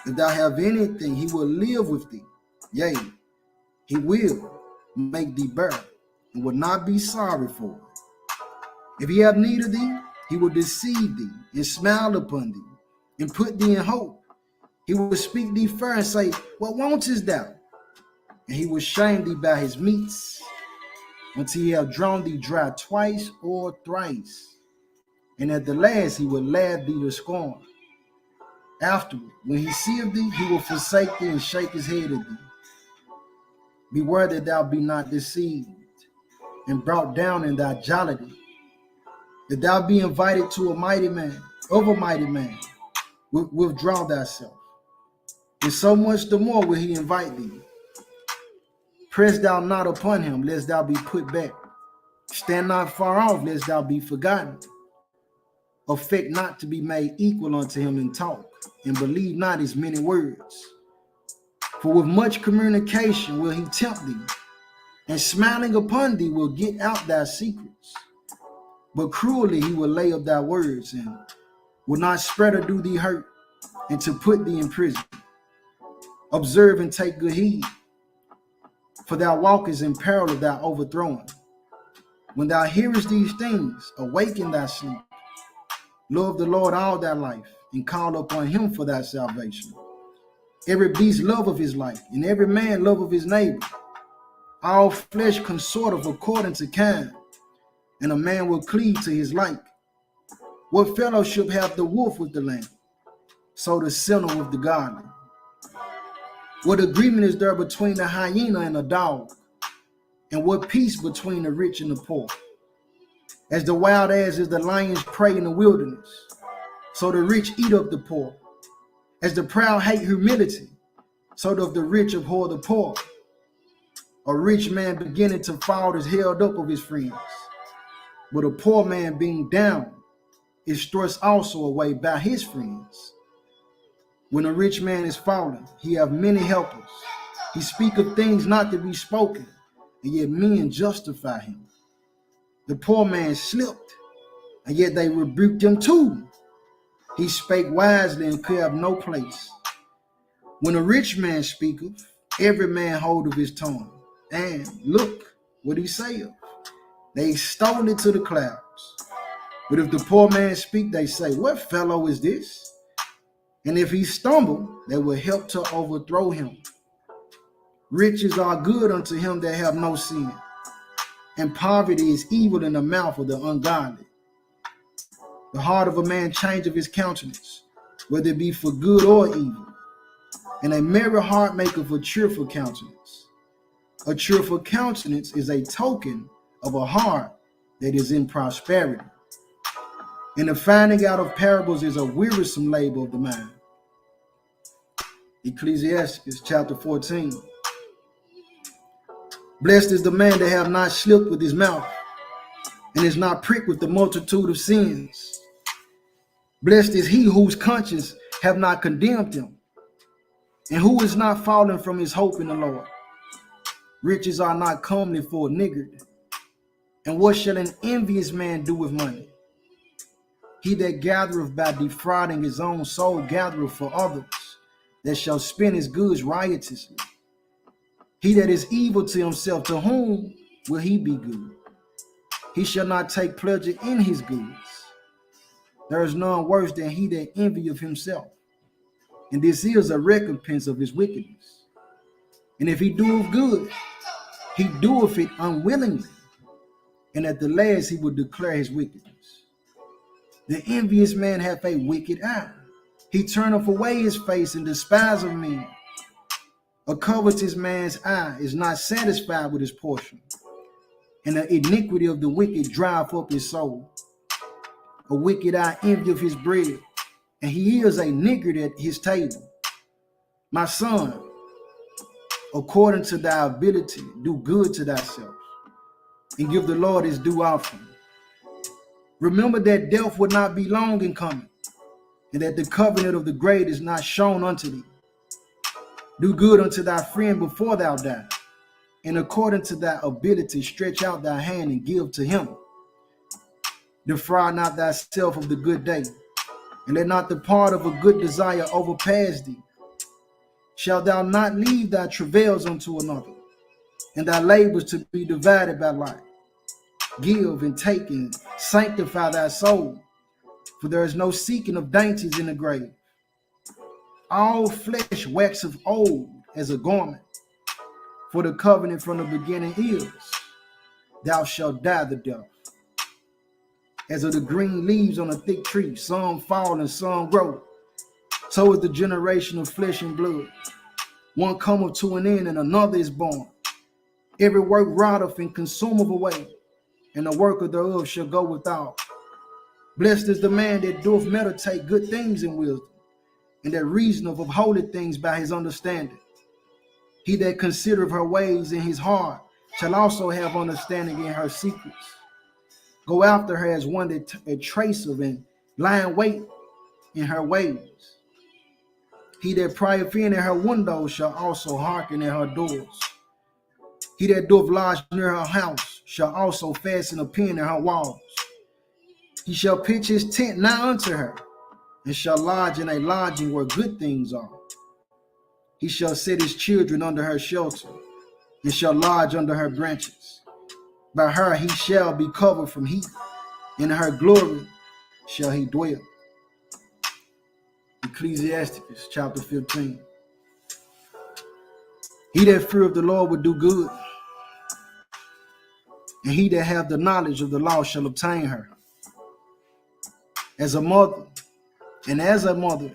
If thou have anything, he will live with thee. Yea, he will make thee bear, and will not be sorry for it. If he have need of thee, he will deceive thee, and smile upon thee, and put thee in hope. He will speak thee fair, and say, what wantest thou? And he will shame thee by his meats, until he have drawn thee dry twice or thrice. and at the last he will laugh thee to scorn. Afterward, when he seeth thee, he will forsake thee and shake his head at thee. Beware that thou be not deceived and brought down in thy jollity, that thou be invited to a mighty man, of a mighty man, withdraw thyself. And so much the more will he invite thee. Press thou not upon him, lest thou be put back. Stand not far off, lest thou be forgotten. Affect not to be made equal unto him in talk, and believe not his many words. For with much communication will he tempt thee, and smiling upon thee will get out thy secrets. But cruelly he will lay up thy words, and will not spread or do thee hurt, and to put thee in prison. Observe and take good heed, for thou walkest in peril of thy overthrowing. When thou hearest these things, awaken thy sleep. Love the Lord all thy life, and call upon him for thy salvation. Every beast love of his life, and every man love of his neighbor. All flesh consorteth according to kind, and a man will cleave to his like. What fellowship hath the wolf with the lamb? So the sinner with the godly. What agreement is there between the hyena and the dog? And what peace between the rich and the poor? As the wild ass is the lion's prey in the wilderness, so the rich eat up the poor. As the proud hate humility, so doth the rich abhor the poor. A rich man beginning to fall is held up of his friends, but a poor man being down is thrust also away by his friends. When a rich man is fallen, he have many helpers. He speaketh things not to be spoken, and yet men justify him. The poor man slipped, and yet they rebuked him too. He spake wisely and could have no place. When a rich man speaketh, every man holdeth his tongue. And look what he saith. They extol it to the clouds. But if the poor man speak, they say, what fellow is this? And if he stumble, they will help to overthrow him. Riches are good unto him that have no sin, and poverty is evil in the mouth of the ungodly. The heart of a man changeth his countenance, whether it be for good or evil. And a merry heart maketh a cheerful countenance. A cheerful countenance is a token of a heart that is in prosperity. And the finding out of parables is a wearisome labor of the mind. Ecclesiastes chapter 14. Blessed is the man that have not slipped with his mouth, and is not pricked with the multitude of sins. Blessed is he whose conscience have not condemned him, and who is not fallen from his hope in the Lord. Riches are not comely for a niggard, and what shall an envious man do with money? He that gathereth by defrauding his own soul gathereth for others, that shall spend his goods riotously. He that is evil to himself, to whom will he be good? He shall not take pleasure in his goods. There is none worse than he that envieth himself, and this is a recompense of his wickedness. And if he doeth good, he doeth it unwillingly, and at the last he will declare his wickedness. The envious man hath a wicked eye. He turneth away his face and despiseth men. A covetous man's eye is not satisfied with his portion, and the iniquity of the wicked drive up his soul. A wicked eye envieth his bread, and he is a niggard at his table. My son, according to thy ability, do good to thyself, and give the Lord his due offering. Remember that death will not be long in coming, and that the covenant of the great is not shown unto thee. Do good unto thy friend before thou die, and according to thy ability stretch out thy hand and give to him. Defraud not thyself of the good day, and let not the part of a good desire overpass thee. Shalt thou not leave thy travails unto another, and thy labors to be divided by lot? Give and take and sanctify thy soul, for there is no seeking of dainties in the grave. All flesh waxeth old as a garment, for the covenant from the beginning is, thou shalt die the death. as of the green leaves on a thick tree. Some fall and some grow. So is the generation of flesh and blood. One cometh to an end and another is born. Every work rotteth and consumeth away, and the worker thereof shall go without. Blessed is the man that doth meditate good things in wisdom, and that reasoneth of holy things by his understanding. He that considereth her ways in his heart shall also have understanding in her secrets. Go after her as one that traceth and lying wait in her ways. He that prieth in at her windows shall also hearken at her doors. He that doth lodge near her house shall also fasten a pin in her walls. He shall pitch his tent nigh unto her, and shall lodge in a lodging where good things are. He shall set his children under her shelter, and shall lodge under her branches. By her he shall be covered from heat, in her glory shall he dwell. Ecclesiasticus chapter 15. He that feareth the Lord will do good, and he that hath the knowledge of the law shall obtain her. As a mother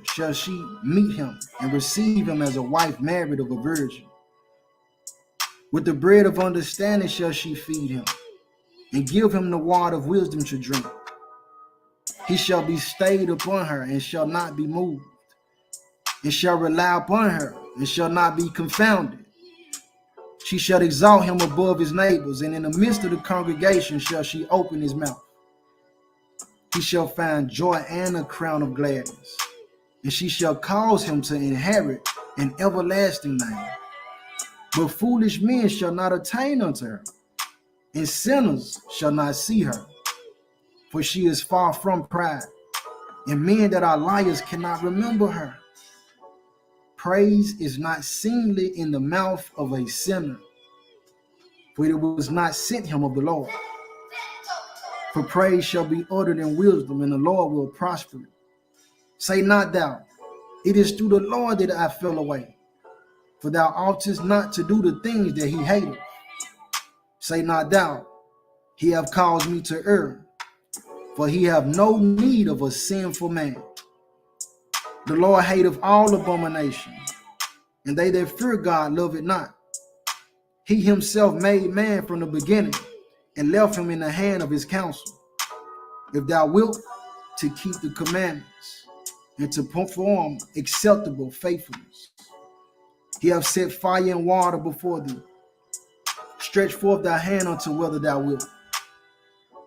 shall she meet him, and receive him as a wife married of a virgin. With the bread of understanding shall she feed him, and give him the water of wisdom to drink. He shall be stayed upon her, and shall not be moved, and shall rely upon her, and shall not be confounded. She shall exalt him above his neighbors, and in the midst of the congregation shall she open his mouth. He shall find joy and a crown of gladness, and she shall cause him to inherit an everlasting name. But foolish men shall not attain unto her, and sinners shall not see her. For she is far from pride, and men that are liars cannot remember her. Praise is not seemly in the mouth of a sinner, for it was not sent him of the Lord. For praise shall be uttered in wisdom, and the Lord will prosper it. Say not thou, it is through the Lord that I fell away, for thou oughtest not to do the things that he hateth. Say not thou, he hath caused me to err, for he hath no need of a sinful man. The Lord hateth all abomination, and they that fear God love it not. He himself made man from the beginning, and left him in the hand of his counsel. If thou wilt to keep the commandments, and to perform acceptable faithfulness, he hath set fire and water before thee. Stretch forth thy hand unto whether thou wilt.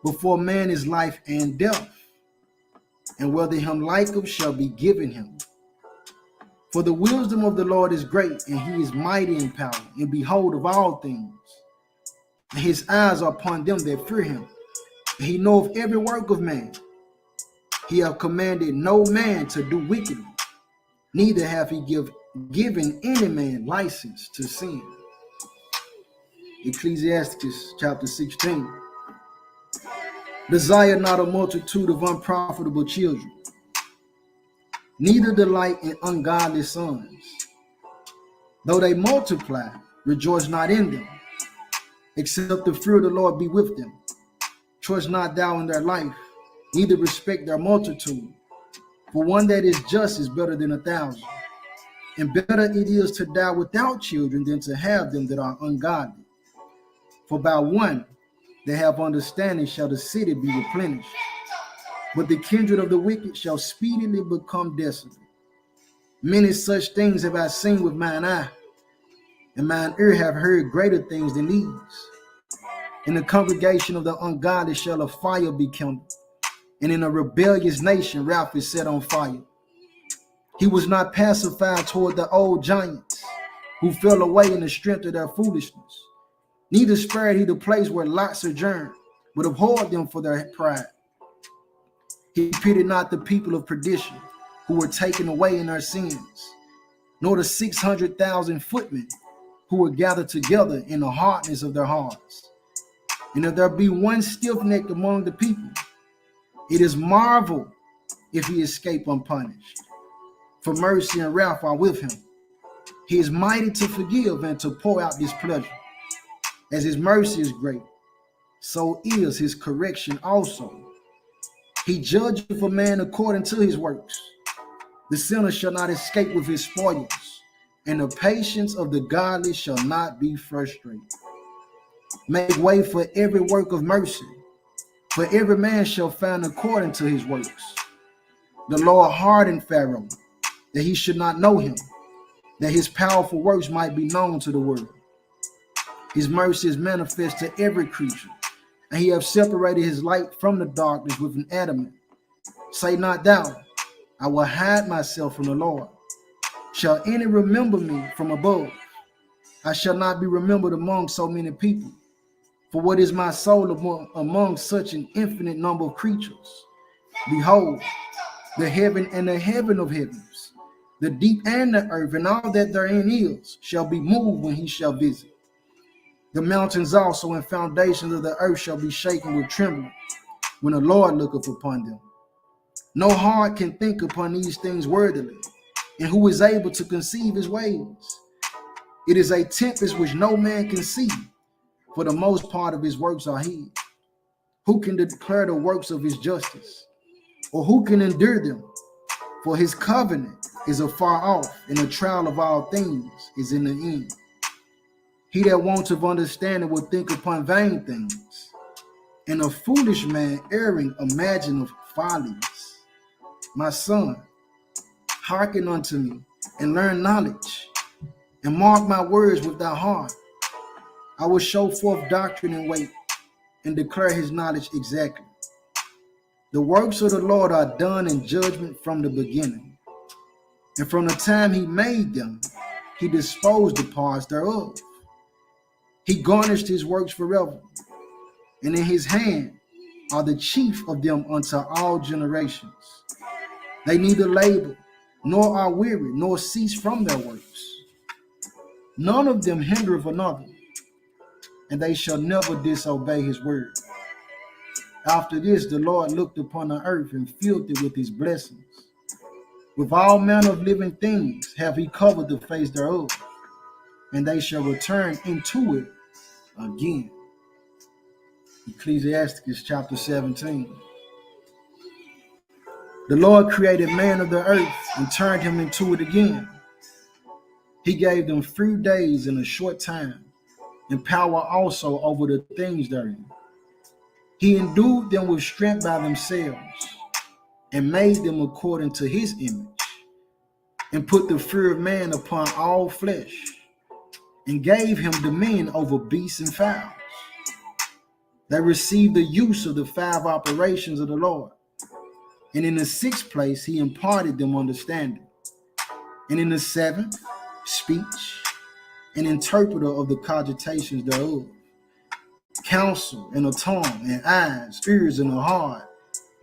Before man is life and death, and whether him liketh shall be given him. For the wisdom of the Lord is great, and he is mighty in power, and behold of all things. And his eyes are upon them that fear him, and he knoweth every work of man. He hath commanded no man to do wickedly, neither hath he given any man license to sin. Ecclesiasticus chapter 16. Desire not a multitude of unprofitable children, neither delight in ungodly sons. Though they multiply, rejoice not in them, except the fear of the Lord be with them. Trust not thou in their life, neither respect their multitude. For one that is just is better than 1,000, and better it is to die without children than to have them that are ungodly. For by one that have understanding shall the city be replenished, but the kindred of the wicked shall speedily become desolate. Many such things have I seen with mine eye, and mine ear have heard greater things than these. In the congregation of the ungodly shall a fire be kindled, and in a rebellious nation wrath is set on fire. He was not pacified toward the old giants, who fell away in the strength of their foolishness. Neither spared he the place where Lot sojourned, but abhorred them for their pride. He pitied not the people of perdition, who were taken away in their sins, nor the 600,000 footmen who were gathered together in the hardness of their hearts. And if there be one stiff-necked among the people, it is marvel if he escape unpunished. For mercy and wrath are with him. He is mighty to forgive and to pour out his pleasure. As his mercy is great, so is his correction also. He judgeth a man according to his works. The sinner shall not escape with his spoils, and the patience of the godly shall not be frustrated. Make way for every work of mercy, for every man shall find according to his works. The Lord hardened Pharaoh, that he should not know him, that his powerful works might be known to the world. His mercy is manifest to every creature, and he hath separated his light from the darkness with an adamant. Say not thou, I will hide myself from the Lord. Shall any remember me from above? I shall not be remembered among so many people. For what is my soul among such an infinite number of creatures? Behold, the heaven and the heaven of heavens, the deep and the earth, and all that therein is, shall be moved when he shall visit. The mountains also and foundations of the earth shall be shaken with trembling, when the Lord looketh upon them. No heart can think upon these things worthily, and who is able to conceive his ways? It is a tempest which no man can see, for the most part of his works are hid. Who can declare the works of his justice? Or who can endure them? For his covenant is afar off, and the trial of all things is in the end. He that wants of understanding will think upon vain things, and a foolish man erring imagine of follies. My son, hearken unto me, and learn knowledge, and mark my words with thy heart. I will show forth doctrine and weight, and declare his knowledge exactly. The works of the Lord are done in judgment from the beginning, and from the time he made them, he disposed the parts thereof. He garnished his works forever, and in his hand are the chief of them unto all generations. They neither labor, nor are weary, nor cease from their works. None of them hindereth another, and they shall never disobey his word. After this, the Lord looked upon the earth and filled it with his blessings. With all manner of living things have he covered the face thereof, and they shall return into it again. Ecclesiastes chapter 17. The Lord created man of the earth and turned him into it again. He gave them 3 days in a short time, and power also over the things therein. He endued them with strength by themselves, and made them according to his image, and put the fear of man upon all flesh, and gave him dominion over beasts and fowls. They received the use of the 5 operations of the Lord, and in the 6th place he imparted them understanding, and in the 7th speech, an interpreter of the cogitations thereof. Counsel and a tongue and eyes, ears and a heart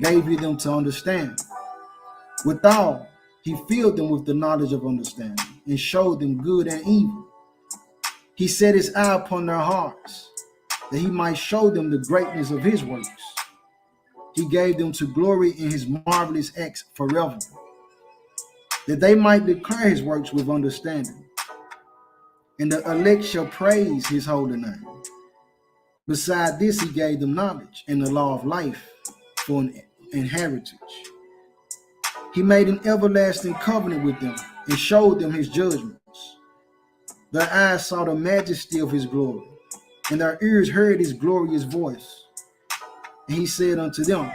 gave he them to understand. Withal, he filled them with the knowledge of understanding, and showed them good and evil. He set his eye upon their hearts, that he might show them the greatness of his works. He gave them to glory in his marvelous acts forever, that they might declare his works with understanding. And the elect shall praise his holy name. Beside this, he gave them knowledge and the law of life for an inheritance. He made an everlasting covenant with them, and showed them his judgments. Their eyes saw the majesty of his glory, and their ears heard his glorious voice. And he said unto them,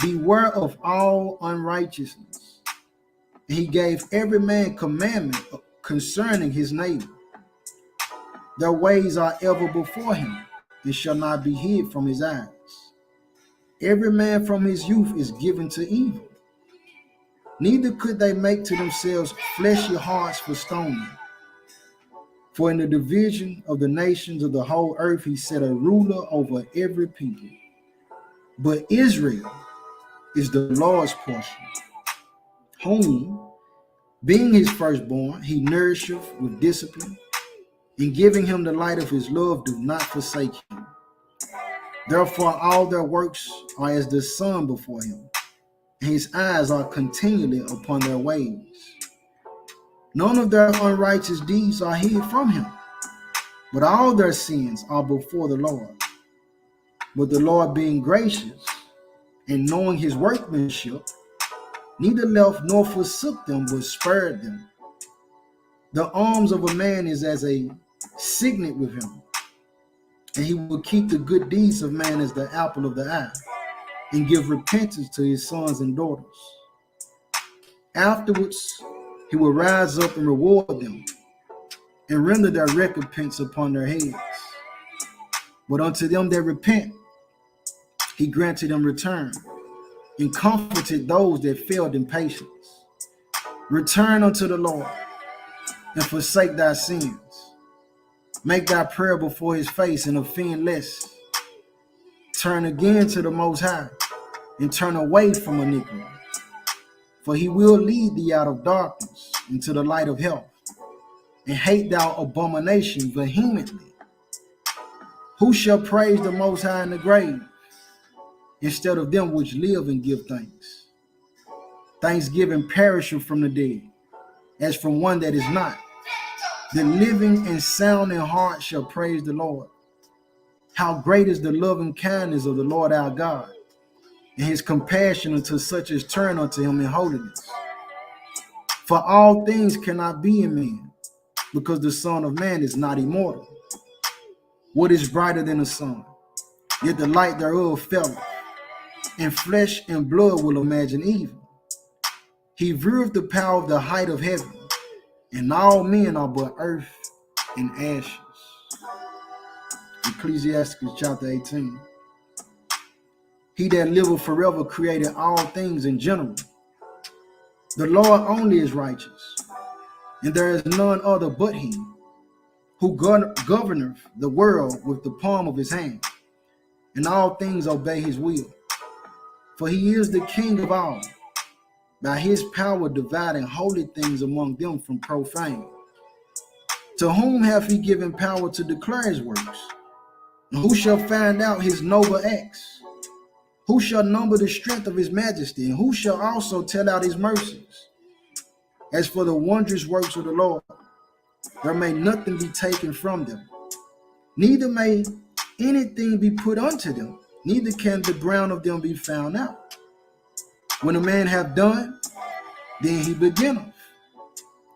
beware of all unrighteousness. And he gave every man commandment concerning his neighbor. Their ways are ever before him, and shall not be hid from his eyes. Every man from his youth is given to evil. Neither could they make to themselves fleshy hearts for stoning. For in the division of the nations of the whole earth he set a ruler over every people. But Israel is the Lord's portion, whom, being his firstborn, he nourisheth with discipline, and giving him the light of his love, do not forsake him. Therefore all their works are as the sun before him, and his eyes are continually upon their ways. None of their unrighteous deeds are hid from him, but all their sins are before the Lord. But the Lord, being gracious, and knowing his workmanship, neither left nor forsook them, but spared them. The arms of a man is as a signet with him, and he will keep the good deeds of man as the apple of the eye, and give repentance to his sons and daughters. Afterwards, he will rise up and reward them, and render their recompense upon their heads. But unto them that repent, he granted them return, and comforted those that failed in patience. Return unto the Lord, and forsake thy sins. Make thy prayer before his face, and offend less. Turn again to the Most High, and turn away from iniquity. For he will lead thee out of darkness into the light of health, and hate thou abomination vehemently. Who shall praise the Most High in the grave, instead of them which live and give thanks? Thanksgiving perisheth from the dead, as from one that is not. The living and sound in heart shall praise the Lord. How great is the loving kindness of the Lord our God, and his compassion unto such as turn unto him in holiness. For all things cannot be in man, because the Son of Man is not immortal. What is brighter than the sun? Yet the light thereof faileth, and flesh and blood will imagine evil. He vieweth the power of the height of heaven, and all men are but earth and ashes. Ecclesiastes chapter 18. He that liveth forever created all things in general. The Lord only is righteous, and there is none other but he, who governeth the world with the palm of his hand, and all things obey his will. For he is the King of all, by his power dividing holy things among them from profane. To whom hath he given power to declare his works? And who shall find out his noble acts? Who shall number the strength of his majesty? And who shall also tell out his mercies? As for the wondrous works of the Lord, there may nothing be taken from them, neither may anything be put unto them, neither can the ground of them be found out. When a man hath done, then he beginneth,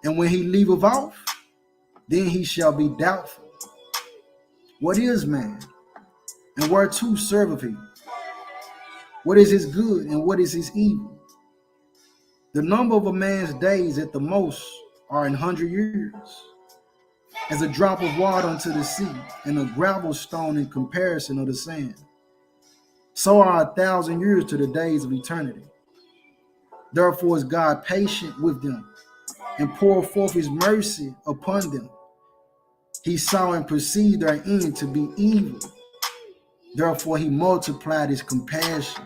and when he leaveth off, then he shall be doubtful. What is man, and whereto serveth he? What is his good, and what is his evil? The number of a man's days at the most are 100 years, as a drop of water unto the sea, and a gravel stone in comparison of the sand. So are 1,000 years to the days of eternity. Therefore is God patient with them, and poured forth his mercy upon them. He saw and perceived their end to be evil. Therefore he multiplied his compassion.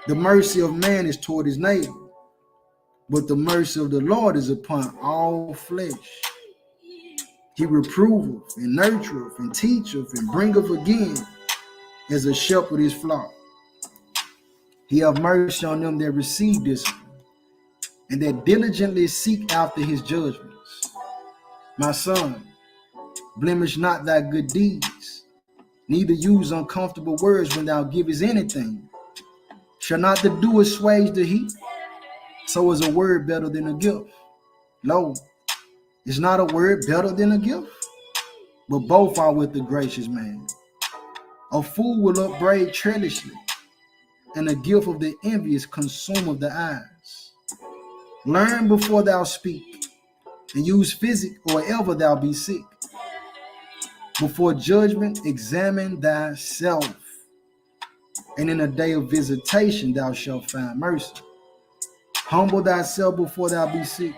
The mercy of man is toward his neighbor, but the mercy of the Lord is upon all flesh. He reproveth and nurtureth and teacheth and bringeth again, as a shepherd his flock. He have mercy on them that receive discipline, and that diligently seek after his judgments. My son, blemish not thy good deeds, neither use uncomfortable words when thou givest anything. Shall not the doer assuage the heat? So is a word better than a gift. Lo, is not a word better than a gift? But both are with the gracious man. A fool will upbraid churlishly, and a gift of the envious consumeth the eyes. Learn before thou speak, and use physic or ever thou be sick. Before judgment examine thyself, and in a day of visitation thou shalt find mercy. Humble thyself before thou be sick,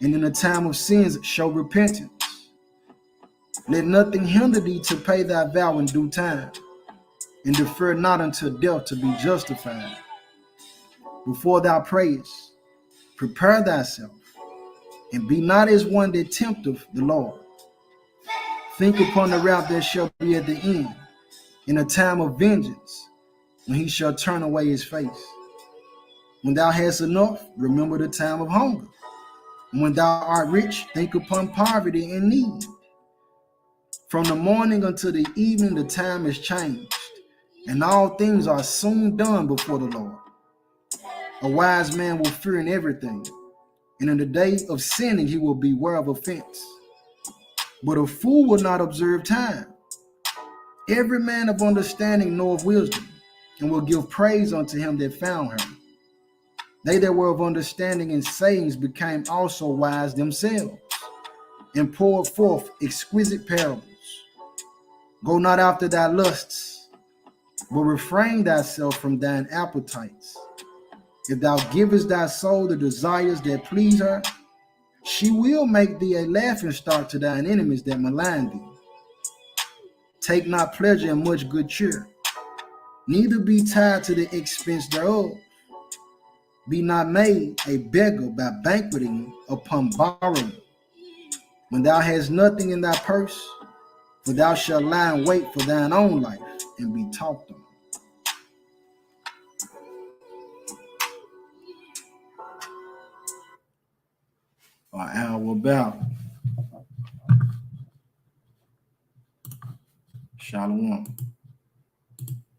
and in a time of sins show repentance. Let nothing hinder thee to pay thy vow in due time, and defer not until death to be justified. Before thou prayest, prepare thyself, and be not as one that tempteth the Lord. Think upon the wrath that shall be at the end, in a time of vengeance, when he shall turn away his face. When thou hast enough, remember the time of hunger. And when thou art rich, think upon poverty and need. From the morning until the evening, the time is changed, and all things are soon done before the Lord. A wise man will fear in everything, and in the day of sinning he will beware of offense. But a fool will not observe time. Every man of understanding knoweth wisdom, and will give praise unto him that found her. They that were of understanding in sayings became also wise themselves, and poured forth exquisite parables. Go not after thy lusts, but refrain thyself from thine appetites. If thou givest thy soul the desires that please her, she will make thee a laughing stock to thine enemies that malign thee. Take not pleasure in much good cheer, neither be tied to the expense thereof. Be not made a beggar by banqueting upon borrowing. When thou hast nothing in thy purse, for thou shalt lie in wait for thine own life and be talked on. Our hour about. Shalom.